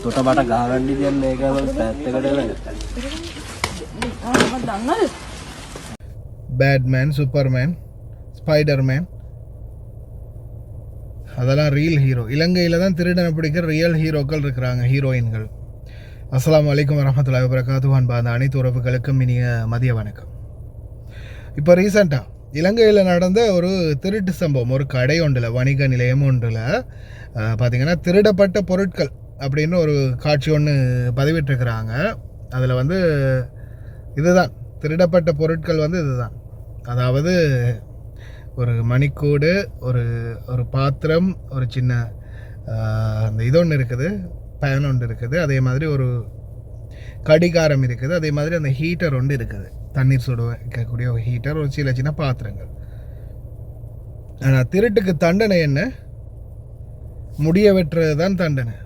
තොට මට ගහගන්න ඉතින් මේක පැත්තකට වෙලා பேட்மேன் சூப்பர்மேன் ஸ்பைடர்மேன் அதெல்லாம் ரியல் ஹீரோ. இலங்கையில் தான் திருடனை பிடிக்கிற ரியல் ஹீரோக்கள் இருக்கிறாங்க, ஹீரோயின்கள். அஸ்ஸலாமு அலைக்கும் வரஹ்மத்துல்லாஹி வபரகாத்துஹு. அன்பார்ந்த அனைத்து உறவுகளுக்கும் இனிய மதிய வணக்கம். இப்போ ரீசெண்டாக இலங்கையில் நடந்த ஒரு திருட்டு சம்பவம், ஒரு கடை ஒன்றில், வணிக நிலையம் ஒன்றில் பார்த்திங்கன்னா திருடப்பட்ட பொருட்கள் அப்படின்னு ஒரு காட்சி ஒன்று பதிவிட்டிருக்கிறாங்க. அதில் வந்து இதுதான் திருடப்பட்ட பொருட்கள் வந்து இதுதான். அதாவது ஒரு மணிக்கூடு, ஒரு பாத்திரம், ஒரு சின்ன அந்த இது ஒன்று இருக்குது, பேன் ஒன்று இருக்குது, அதே மாதிரி ஒரு கடிகாரம் இருக்குது, அதே மாதிரி அந்த ஹீட்டர் ஒன்று இருக்குது, தண்ணீர் சுட வைக்கக்கூடிய ஒரு ஹீட்டர், ஒரு சில சின்ன பாத்திரங்கள். ஆனால் திருட்டுக்கு தண்டனை என்ன? முடிய வெட்டுறது தான் தண்டனை.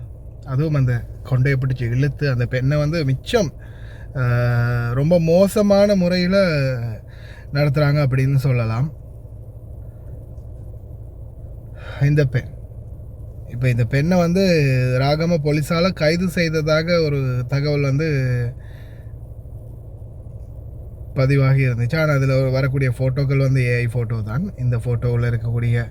அதுவும் அந்த கொண்டையை பிடிச்சி இழுத்து அந்த பெண்ணை வந்து மிச்சம் ரொம்ப மோசமான முறையில் நடத்துகிறாங்க அப்படின்னு சொல்லலாம். இந்த பெண் இப்போ இந்த பெண்ணை வந்து ராகம போலீஸால் கைது செய்ததாக ஒரு தகவல் வந்து பதிவாகி இருந்துச்சு. ஆனால் அதில் வரக்கூடிய ஃபோட்டோக்கள் வந்து ஏஐ ஃபோட்டோ தான். இந்த ஃபோட்டோவில் இருக்கக்கூடிய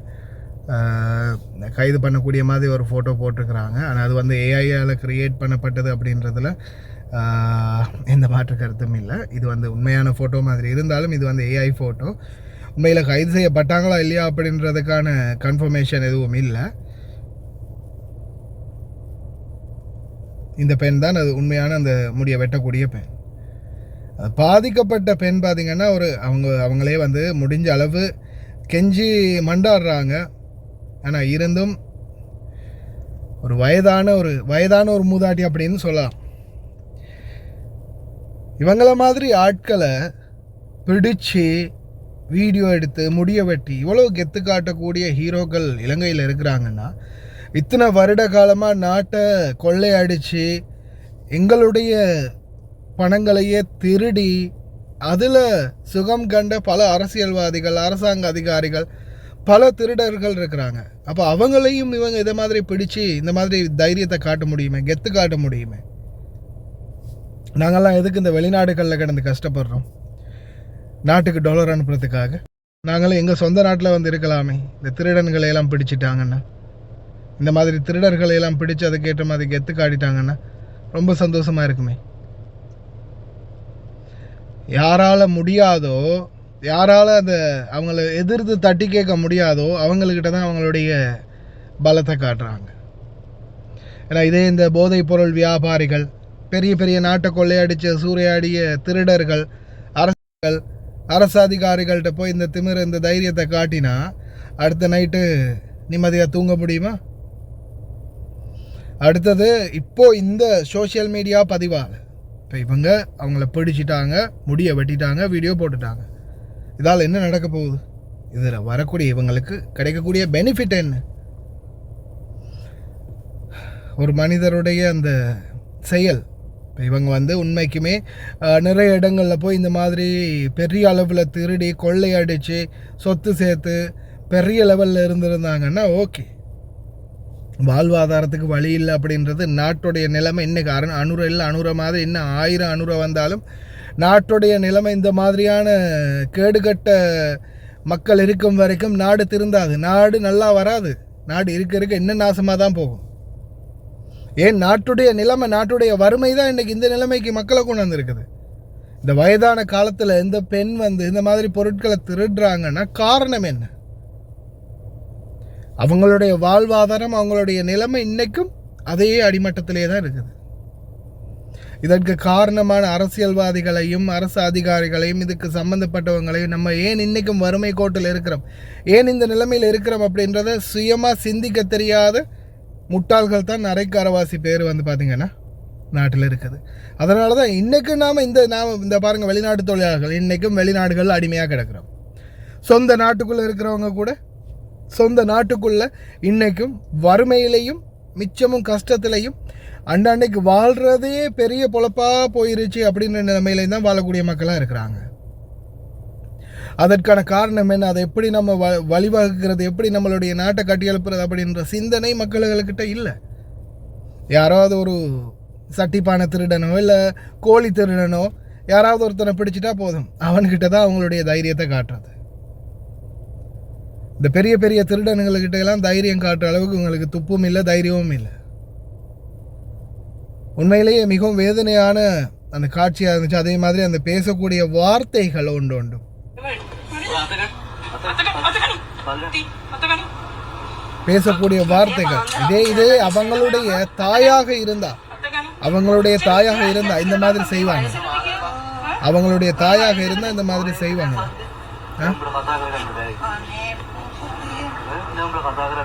கைது பண்ணக்கூடிய மாதிரி ஒரு ஃபோட்டோ போட்டிருக்கிறாங்க. ஆனால் அது வந்து ஏஐயால் க்ரியேட் பண்ணப்பட்டது அப்படின்றதுல எந்த மாற்று கருத்தும் இல்லை. இது வந்து உண்மையான ஃபோட்டோ மாதிரி இருந்தாலும் இது வந்து ஏஐ ஃபோட்டோ. உண்மையில் கைது செய்யப்பட்டாங்களா இல்லையா அப்படின்றதுக்கான கன்ஃபர்மேஷன் எதுவும் இல்லை. இந்த பெண் தான் அது உண்மையான அந்த முடிய வெட்டக்கூடிய பெண். பாதிக்கப்பட்ட பெண் பார்த்திங்கன்னா அவங்களே வந்து முடிஞ்ச அளவு கெஞ்சி மண்டாடுறாங்க. ஆனால் இருந்தும் ஒரு வயதான ஒரு மூதாட்டி அப்படின்னு சொல்லலாம். இவங்கள மாதிரி ஆட்களை பிடிச்சு வீடியோ எடுத்து முடிய வெட்டி இவ்வளோ கெத்து காட்டக்கூடிய ஹீரோக்கள் இலங்கையில் இருக்கிறாங்கன்னா, இத்தனை வருட காலமாக நாட்டை கொள்ளையடித்து எங்களுடைய பணங்களையே திருடி அதில் சுகம் கண்ட பல அரசியல்வாதிகள், அரசாங்க அதிகாரிகள், பல திருடர்கள் இருக்கிறாங்க. அப்போ அவங்களையும் இவங்க இதை மாதிரி பிடிச்சி இந்த மாதிரி தைரியத்தை காட்ட முடியுமே, கெத்து காட்ட முடியுமே. நாங்கள்லாம் எதுக்கு இந்த வெளிநாடுகளில் கிடந்து கஷ்டப்படுறோம்? நாட்டுக்கு டாலர் அனுப்புறதுக்காக. நாங்களும் எங்கள் சொந்த நாட்டில் வந்து இருக்கலாமே. இந்த திருடன்களை எல்லாம் பிடிச்சிட்டாங்கன்னா, இந்த மாதிரி திருடர்களை எல்லாம் பிடிச்சி அதுக்கேற்ற மாதிரி கெத்து காட்டிட்டாங்கன்னா ரொம்ப சந்தோஷமாக இருக்குமே. யாரால் முடியாதோ, யாரால் அவங்கள எதிர்த்து தட்டி கேட்க முடியாதோ அவங்கக்கிட்ட தான் அவங்களுடைய பலத்தை காட்டுறாங்க. ஏன்னா இதே இந்த போதைப் பொருள் வியாபாரிகள், பெரிய பெரிய நாட்டை கொள்ளையடித்த சூறையாடிய திருடர்கள், அரசு அதிகாரிகள்கிட்ட போய் இந்த திமிர இந்த தைரியத்தை காட்டினா அடுத்த நைட்டு நிம்மதியாக தூங்க முடியுமா? அடுத்தது இப்போது இந்த சோஷியல் மீடியா பதிவால் இப்போ இவங்க அவங்கள பிடிச்சிட்டாங்க, முடிய வெட்டிட்டாங்க, வீடியோ போட்டுட்டாங்க. இதால் என்ன நடக்க போகுது? இதில் வரக்கூடிய இவங்களுக்கு கிடைக்கக்கூடிய பெனிஃபிட் என்ன? ஒரு மனிதருடைய அந்த செயல், இப்போ இவங்க வந்து உண்மைக்குமே நிறைய இடங்களில் போய் இந்த மாதிரி பெரிய அளவில் திருடி கொள்ளையடித்து சொத்து சேர்த்து பெரிய லெவலில் இருந்திருந்தாங்கன்னா ஓகே, வாழ்வாதாரத்துக்கு வழி இல்லை அப்படின்றது நாட்டுடைய நிலைமை. இன்றைக்கி அணுற மாதிரி இன்னும் 1000 அணுற வந்தாலும் நாட்டுடைய நிலைமை இந்த மாதிரியான கேடுகட்ட மக்கள் இருக்கும் வரைக்கும் நாடு திருந்தாது, நாடு நல்லா வராது. நாடு இருக்க இன்னும் நாசமாக தான் போகும். ஏன் நாட்டுடைய நிலைமை, நாட்டுடைய வறுமை தான் இன்றைக்கி இந்த நிலைமைக்கு மக்களை கொண்டு வந்திருக்குது. இந்த வயதான காலத்தில் இந்த பெண் வந்து இந்த மாதிரி பொருட்களை திருடுறாங்கன்னா காரணம் என்ன? அவங்களுடைய வாழ்வாதாரம், அவங்களுடைய நிலைமை இன்றைக்கும் அதே அடிமட்டத்திலே தான் இருக்குது. இதற்கு காரணமான அரசியல்வாதிகளையும் அரசு அதிகாரிகளையும் இதுக்கு சம்மந்தப்பட்டவங்களையும் நம்ம ஏன் இன்றைக்கும் வறுமை கோட்டில் இருக்கிறோம், ஏன் இந்த நிலைமையில் இருக்கிறோம் அப்படின்றத சுயமாக சிந்திக்க தெரியாத முட்டாள்கள் தான் அரைக்காரவாசி பேர் வந்து பார்த்திங்கன்னா நாட்டில் இருக்குது. அதனால தான் இன்றைக்கு நாம் இந்த பாருங்கள், வெளிநாட்டு தொழிலாளர்கள் இன்றைக்கும் வெளிநாடுகள் அடிமையாக கிடக்கிறோம். சொந்த நாட்டுக்குள்ளே இருக்கிறவங்க கூட சொந்த நாட்டுக்குள்ளே இன்றைக்கும் வறுமையிலையும் மிச்சமும் கஷ்டத்துலையும் அன்றைக்கு வாழ்கிறதே பெரிய பொழப்பாக போயிருச்சு அப்படின்ற நிலைமையிலையும் தான் வாழக்கூடிய மக்களாக இருக்கிறாங்க. அதற்கான காரணம் என்ன, அதை எப்படி நம்ம வழிவகுக்கிறது, எப்படி நம்மளுடைய நாட்டை கட்டியெழுப்புறது அப்படின்ற சிந்தனை மக்கள்கிட்ட இல்லை. யாராவது ஒரு சட்டிப்பானை திருடனோ இல்லை கோழி திருடனோ யாராவது ஒருத்தனை பிடிச்சிட்டா போதும், அவன்கிட்ட தான் அவங்களுடைய தைரியத்தை காட்டுறது. இந்த பெரிய பெரிய திருடனுங்கள்கிட்ட எல்லாம் தைரியம் காட்டுற அளவுக்கு உங்களுக்கு துப்பும் இல்லை, தைரியமும் இல்லை. உண்மையிலேயே மிகவும் வேதனையான அந்த காட்சியாக இருந்துச்சு. அதே மாதிரி அந்த பேசக்கூடிய வார்த்தைகள் உண்டு பேசக்கூடிய வார்த்தைகள் இதே அவங்களுடைய தாயாக இருந்தா இந்த மாதிரி செய்வாங்க. அவங்களுடைய தாயாக இருந்தா இந்த மாதிரி செய்வாங்க.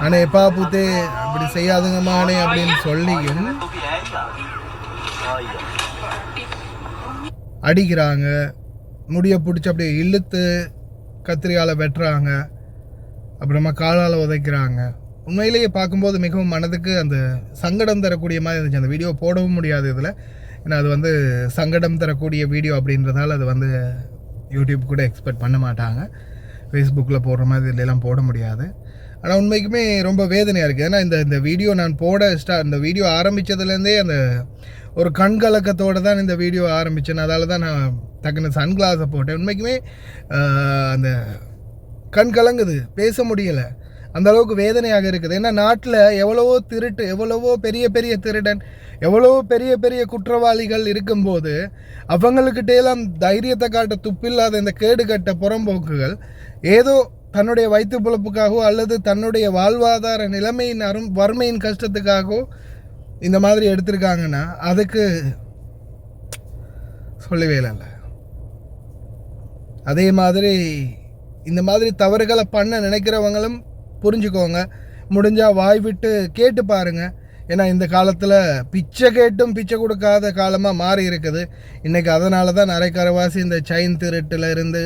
ஆனா எப்பா பூத்தே அப்படி செய்யாதுங்கம்மானே அப்படின்னு சொல்லியும் அடிக்கிறாங்க, முடியை பிடிச்சி அப்படியே இழுத்து கத்திரியால் வெட்டுறாங்க, அப்புறமா காலால் உதைக்கிறாங்க. உண்மையிலேயே பார்க்கும்போது மிகவும் மனதுக்கு அந்த சங்கடம் தரக்கூடிய மாதிரி இருந்துச்சு. அந்த வீடியோ போடவும் முடியாது இதில், ஏன்னா அது வந்து சங்கடம் தரக்கூடிய வீடியோ அப்படின்றதால அது வந்து யூடியூப் கூட எக்ஸ்பெக்ட் பண்ண மாட்டாங்க. ஃபேஸ்புக்கில் போடுற மாதிரி இதிலெல்லாம் போட முடியாது. ஆனால் உண்மைக்குமே ரொம்ப வேதனையாக இருக்குது. ஏன்னா இந்த வீடியோ நான் இந்த வீடியோ ஆரம்பித்ததுலேருந்தே அந்த ஒரு கண்கலக்கத்தோடு தான் இந்த வீடியோ ஆரம்பித்தேன். அதால் தான் நான் டக்குன்னு சன்கிளாஸை போட்டேன். உண்மைக்குமே அந்த கண் கலங்குது, பேச முடியலை, அந்த அளவுக்கு வேதனையாக இருக்குது. ஏன்னா நாட்டில் எவ்வளவோ திருட்டு, எவ்வளவோ பெரிய பெரிய திருடன், எவ்வளவோ பெரிய பெரிய குற்றவாளிகள் இருக்கும்போது அவங்களுக்கிட்டேலாம் தைரியத்தை காட்ட துப்பில்லாத இந்த கேடுகட்ட புறம்போக்குகள் ஏதோ தன்னுடைய வயிற்று பிழப்புக்காகவோ அல்லது தன்னுடைய வாழ்வாதார நிலைமையின் வறுமையின் கஷ்டத்துக்காகவோ இந்த மாதிரி எடுத்திருக்காங்கன்னா அதுக்கு சொல்லவே இல்லை. அதே மாதிரி இந்த மாதிரி தவறுகளை பண்ண நினைக்கிறவங்களும் புரிஞ்சுக்கோங்க, முடிஞ்சால் வாய் விட்டு கேட்டு பாருங்கள். ஏன்னா இந்த காலத்தில் பிச்சை கேட்டும் பிச்சை கொடுக்காத காலமாக மாறி இருக்குது இன்றைக்கி. அதனால தான் நிறைய இந்த செயின் திருட்டுலேருந்து,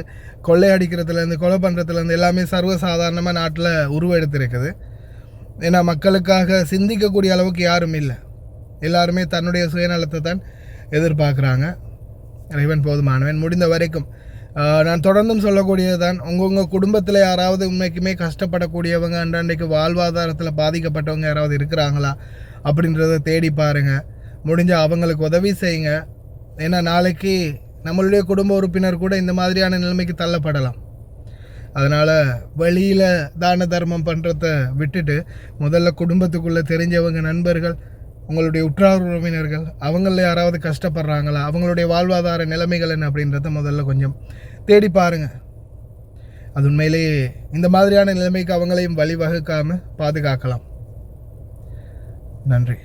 கொள்ளையடிக்கிறதுலேருந்து, கொலை பண்ணுறதுலேருந்து எல்லாமே சர்வசாதாரணமாக நாட்டில் உருவெடுத்திருக்குது. ஏன்னா மக்களுக்காக சிந்திக்கக்கூடிய அளவுக்கு யாரும் இல்லை, எல்லாருமே தன்னுடைய சுயநலத்தை தான் எதிர்பார்க்குறாங்க. இறைவன் போதுமானவன். முடிந்த வரைக்கும் நான் தொடர்ந்தும் சொல்லக்கூடியது தான், உங்கள் குடும்பத்தில் யாராவது உண்மைக்குமே கஷ்டப்படக்கூடியவங்க, அன்றைக்கு வாழ்வாதாரத்தில் பாதிக்கப்பட்டவங்க யாராவது இருக்கிறாங்களா அப்படின்றத தேடி பாருங்கள். முடிஞ்சால் அவங்களுக்கு உதவி செய்யுங்க. ஏன்னா நாளைக்கு நம்மளுடைய குடும்ப உறுப்பினர் கூட இந்த மாதிரியான நிலைமைக்கு தள்ளப்படலாம். அதனால் வெளியில் தான தர்மம் பண்ணுறத விட்டுட்டு முதல்ல குடும்பத்துக்குள்ளே தெரிஞ்சவங்க, நண்பர்கள், உங்களுடைய உற்றார் உறவினர்கள், அவங்கள யாராவது கஷ்டப்படுறாங்களா, அவங்களுடைய வாழ்வாதார நிலைமைகள் என்ன அப்படின்றத முதல்ல கொஞ்சம் தேடி பாருங்கள். அது உண்மையிலேயே இந்த மாதிரியான நிலைமைக்கு அவங்களையும் வழிவகுக்காமல் பாதுகாக்கலாம். நன்றி.